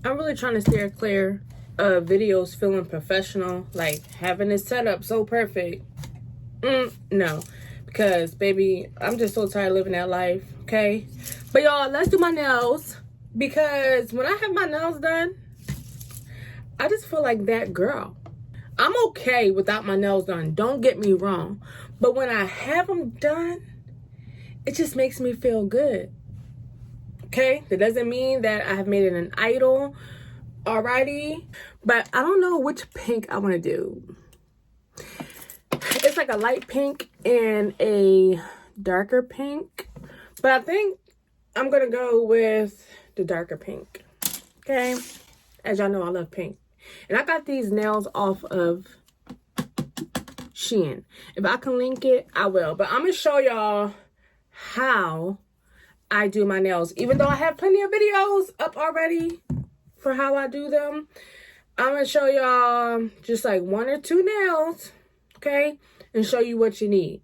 I'm really trying to steer clear of videos feeling professional, like having it set up so perfect. No, because baby, I'm just so tired of living that life. Okay, but y'all, let's do my nails, because when I have my nails done, I just feel like that girl. I'm okay without my nails done, don't get me wrong, but when I have them done, it just makes me feel good. Okay, that doesn't mean that I have made it an idol already, but I don't know which pink I want to do. It's like a light pink and a darker pink, but I think I'm gonna go with the darker pink. Okay, as y'all know, I love pink, and I got these nails off of Shein. If I can link it, I will, but I'm gonna show y'all how I do my nails. Even though I have plenty of videos up already for how I do them, I'm gonna show y'all just like 1 or 2 nails, okay, and show you what you need.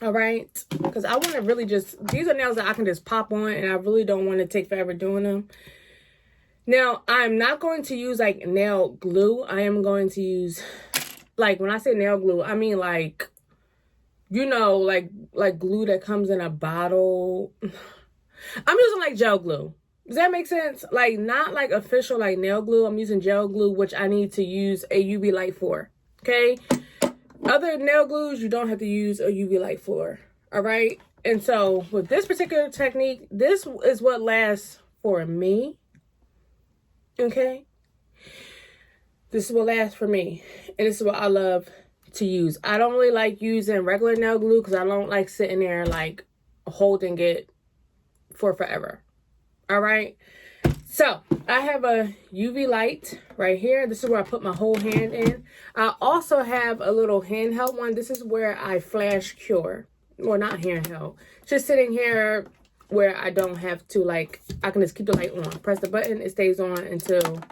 All right, because I want to really just, these are nails that I can just pop on, and I really don't want to take forever doing them. Now, I'm not going to use like nail glue. I am going to use, like, when I say nail glue, I mean like, you know, like glue that comes in a bottle. I'm using like gel glue. Does that make sense? Like, not like official like nail glue. I'm using gel glue, which I need to use a UV light for. Okay. Other nail glues, you don't have to use a UV light for. All right. And so with this particular technique, this is what lasts for me. Okay. This is what lasts for me. And this is what I love to use. I don't really like using regular nail glue because I don't like sitting there like holding it for forever. All right. So I have a UV light right here. This is where I put my whole hand in. I also have a little handheld one. This is where I flash cure. Well, not handheld. Just sitting here where I don't have to, like, I can just keep the light on. Press the button. It stays on until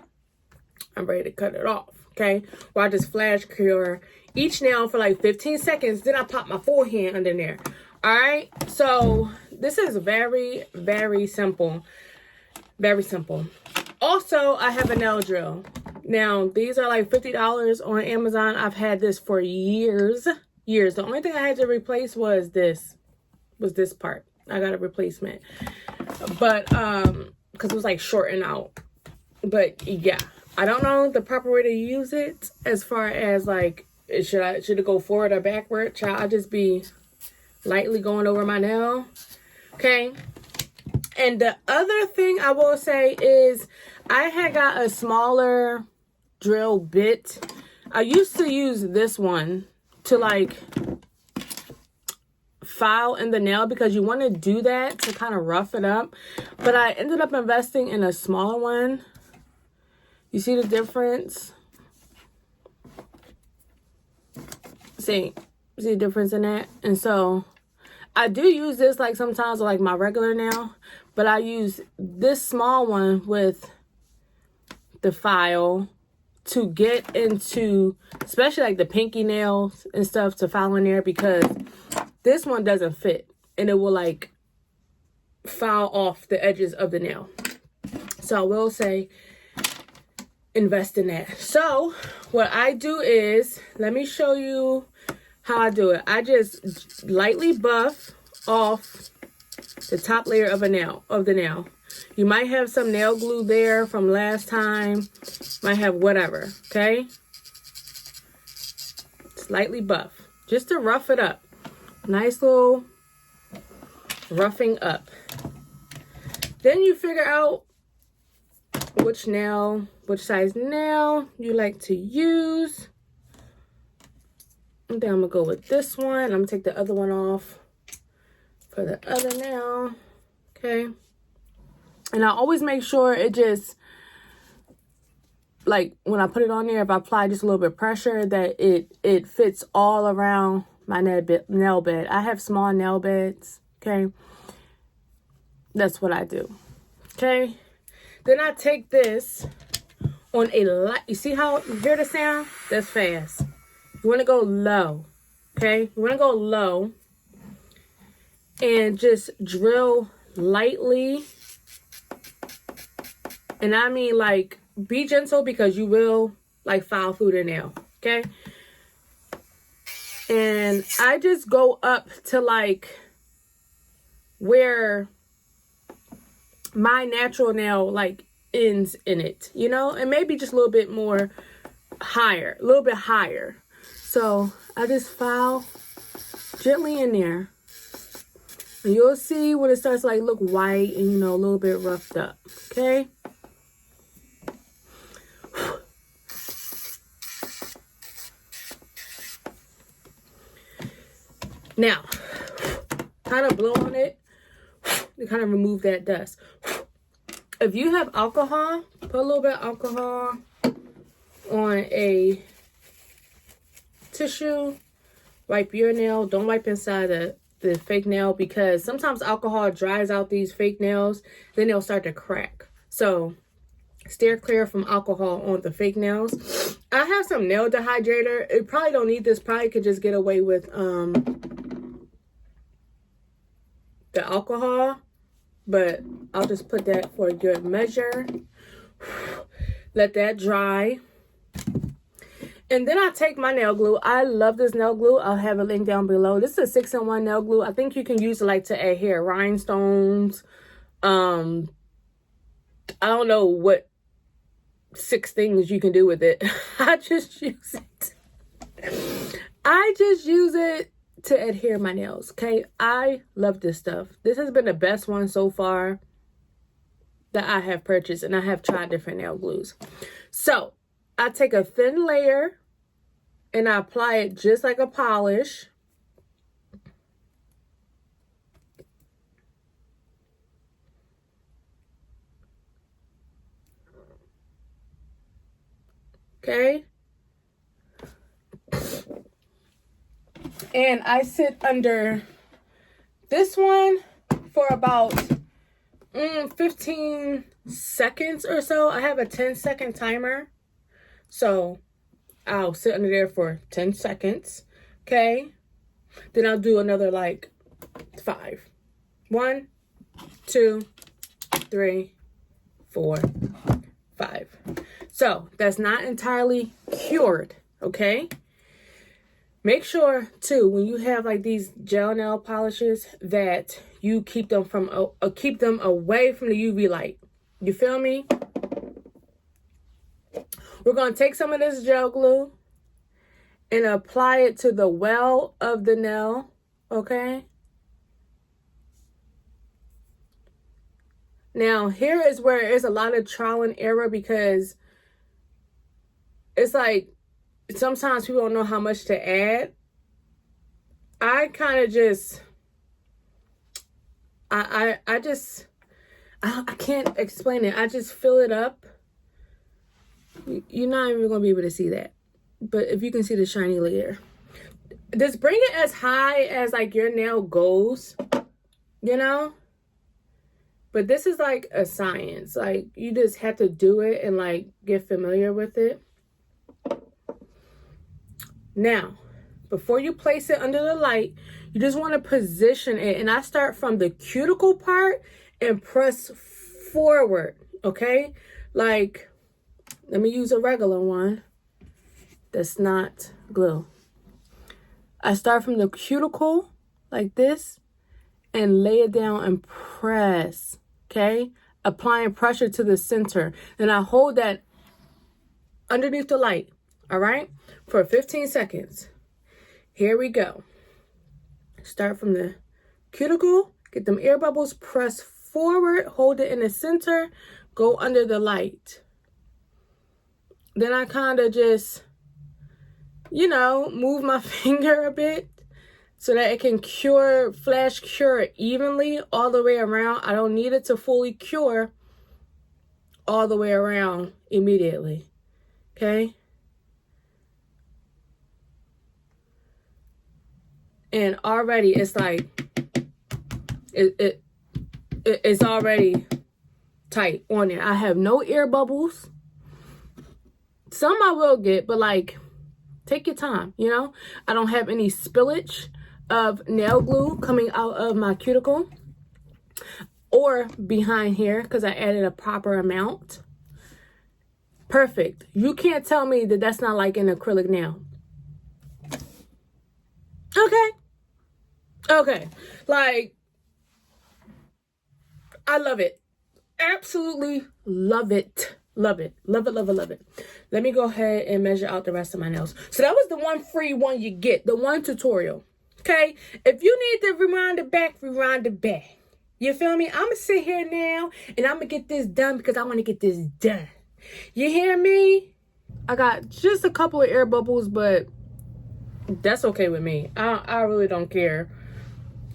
I'm ready to cut it off. Okay. Or I just flash cure each nail for like 15 seconds. Then I pop my full hand under there. All right. So this is very, very simple. Very simple. Also, I have a nail drill. Now, these are like $50 on Amazon. I've had this for years. The only thing I had to replace was this part. I got a replacement. But, because it was like shorting out. But yeah, I don't know the proper way to use it as far as like, should it go forward or backward? Child, I just be lightly going over my nail. Okay. And the other thing I will say is I had got a smaller drill bit. I used to use this one to like file in the nail because you want to do that to kind of rough it up. But I ended up investing in a smaller one. You see the difference? See the difference in that? And so I do use this like sometimes like my regular nail, but I use this small one with the file to get into, especially like the pinky nails and stuff, to file in there, because this one doesn't fit and it will like file off the edges of the nail. So I will say invest in that. So what I do is, let me show you how I do it. I just lightly buff off the top layer of the nail. You might have some nail glue there from last time. Might have whatever, okay? Slightly buff, just to rough it up. Nice little roughing up. Then you figure out which size nail you like to use. And then I'm gonna go with this one. I'm gonna take the other one off for the other nail. Okay. And I always make sure it just, like when I put it on there, if I apply just a little bit of pressure, that it fits all around my nail bed. I have small nail beds. Okay. That's what I do. Okay. Then I take this on a light. You see how you hear the sound? That's fast. You want to go low. Okay. You want to go low and just drill lightly And I mean, like, be gentle because you will, like, file through the nail, okay? And I just go up to, like, where my natural nail, like, ends in it, you know? And maybe just a little bit more higher, a little bit higher. So I just file gently in there. And you'll see when it starts to, like, look white and, you know, a little bit roughed up, okay? Now, kind of blow on it to kind of remove that dust. If you have alcohol, put a little bit of alcohol on a tissue. Wipe your nail. Don't wipe inside the fake nail because sometimes alcohol dries out these fake nails. Then they'll start to crack. So steer clear from alcohol on the fake nails. I have some nail dehydrator. It probably don't need this. Probably could just get away with the alcohol, but I'll just put that for a good measure. Let that dry. And then I take my nail glue. I love this nail glue. I'll have a link down below. This is a 6-in-1 nail glue. I think you can use it like to adhere rhinestones. I don't know what 6 things you can do with it. I just use it. I just use it to adhere my nails, okay? I love this stuff. This has been the best one so far that I have purchased, and I have tried different nail glues. So I take a thin layer and I apply it just like a polish. Okay. And I sit under this one for about 15 seconds or so. I have a 10-second timer. So I'll sit under there for 10 seconds. Okay. Then I'll do another like 5. 1, 2, 3, 4, 5. So that's not entirely cured. Okay. Make sure too, when you have like these gel nail polishes, that you keep them away from the UV light. You feel me? We're going to take some of this gel glue and apply it to the well of the nail, okay? Now, here is where there's a lot of trial and error because it's like sometimes people don't know how much to add. I kind of just, I can't explain it. I just fill it up. You're not even going to be able to see that. But if you can see the shiny layer. Just bring it as high as like your nail goes, you know? But this is like a science. Like you just have to do it and like get familiar with it. Now, before you place it under the light, you just want to position it. And I start from the cuticle part and press forward, okay? Like, let me use a regular one that's not glue. I start from the cuticle like this and lay it down and press, okay? Applying pressure to the center. Then I hold that underneath the light, all right? For 15 seconds. Here we go. Start from the cuticle, get them air bubbles, press forward, hold it in the center, go under the light. Then I kind of just, you know, move my finger a bit so that it can flash cure evenly all the way around. I don't need it to fully cure all the way around immediately, okay? And already it's like, it's already tight on there. I have no air bubbles. Some I will get, but like, take your time, you know? I don't have any spillage of nail glue coming out of my cuticle or behind here because I added a proper amount, Perfect. You can't tell me that that's not like an acrylic nail. Okay. Okay. Like, I love it. Absolutely love it. Love it. Love it, love it, love it. Let me go ahead and measure out the rest of my nails. So that was the one free one you get. The one tutorial. Okay? If you need to rewind it back, rewind it back. You feel me? I'm going to sit here now and I'm going to get this done because I want to get this done. You hear me? I got just a couple of air bubbles, but that's okay with me. I really don't care.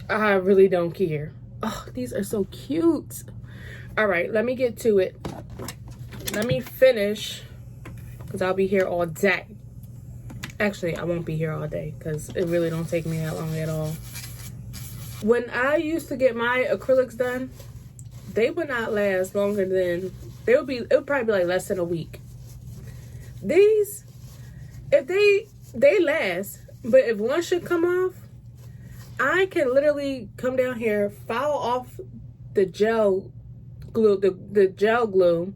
I really don't care. Oh, these are so cute. All right, let me get to it. Let me finish because I'll be here all day. Actually, I won't be here all day because it really don't take me that long at all. When I used to get my acrylics done, they would not last longer than, it would probably be like less than a week. These, if they last, but if one should come off, I can literally come down here, file off the gel glue, the gel glue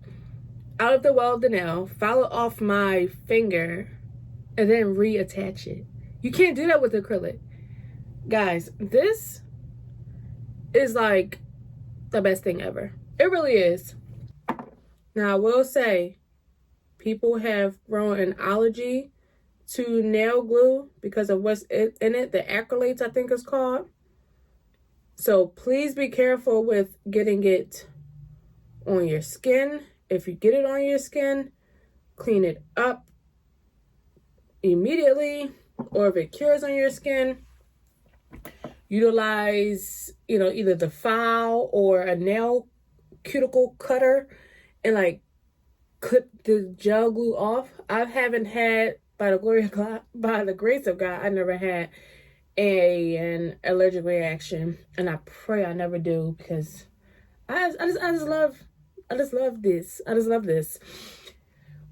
out of the well of the nail, file it off my finger, and then reattach it. You can't do that with acrylic. Guys, this is like the best thing ever. It really is. Now, I will say, people have grown an allergy to nail glue because of what's in it. The acrylates, I think it's called. So please be careful with getting it on your skin. If you get it on your skin, clean it up immediately. Or if it cures on your skin, utilize, either the file or a nail cuticle cutter and like clip the gel glue off. I haven't had, by the grace of God, I never had an allergic reaction, and I pray I never do because I just love this. I just love this.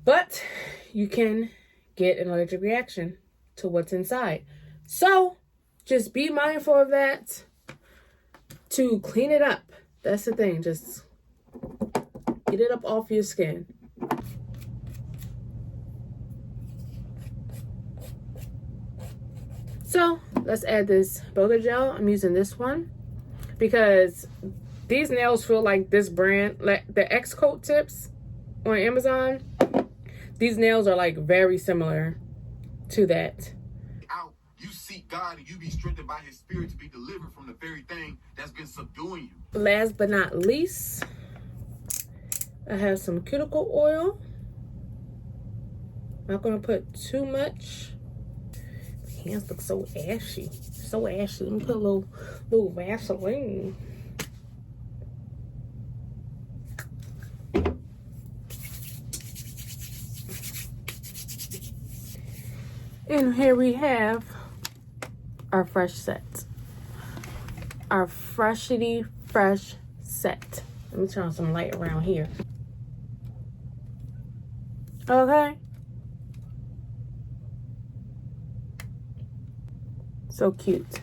But you can get an allergic reaction to what's inside. So just be mindful of that to clean it up. That's the thing. Just get it up off your skin. So let's add this builder gel. I'm using this one because these nails feel like this brand, like the 𝑥 tips on Amazon. These nails are like very similar to that. You seek God and you be strengthened by his spirit to be delivered from the very thing that's been subduing you. Last but not least, I have some cuticle oil. Not gonna put too much. My hands look so ashy. So ashy. Let me put a little Vaseline. And here we have our fresh set. Our freshity fresh set. Let me turn on some light around here. Okay. So cute.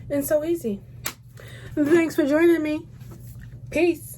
And so easy. Thanks for joining me. Peace.